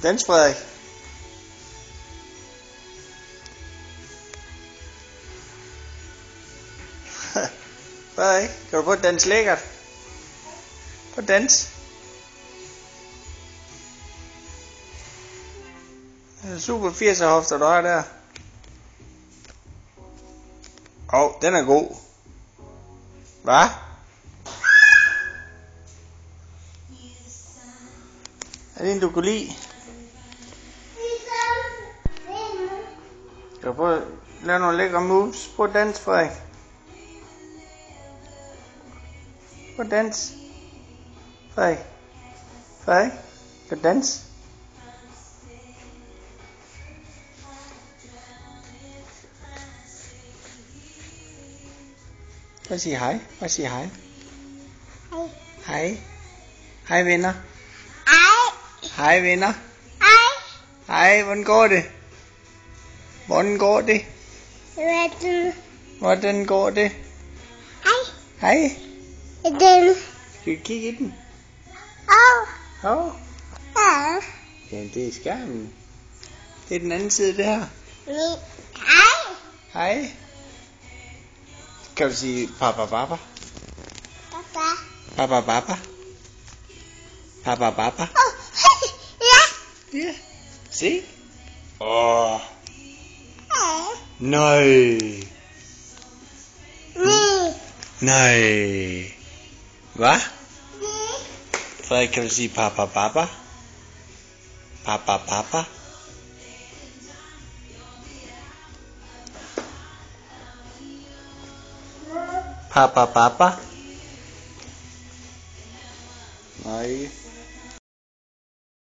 Dans, Frederik. Frederik, kan du prøve at danse lækkert? Prøv at danse. Det er super 80'er hofter, du har der. Den er god. Hvad? Er det en, du kunne lide? Skal du prøve at lave nogle lækre moves? Prøv at danse, Frederik. Prøv at danse. Frederik. Frederik, kan du danse? Prøv at sige hej. Prøv at sige hej. Hej. Hej. Hej, venner. Hej. Hej, venner. Hej. Hej, hvordan går det? Hvordan går det? Hvordan går det? Hej. Hej. Den. Skal vi kigge i den? Åh. Ja, det er skærmen. Det er den anden side der. Hej. Hej. Kan du sige papa papa? Papa. Papa papa? Papa papa? Ja. Ja. Se. Nej. Nej. Hvad? Frederik, kan du sige papa papa? Papa papa? Papa papa? Nej.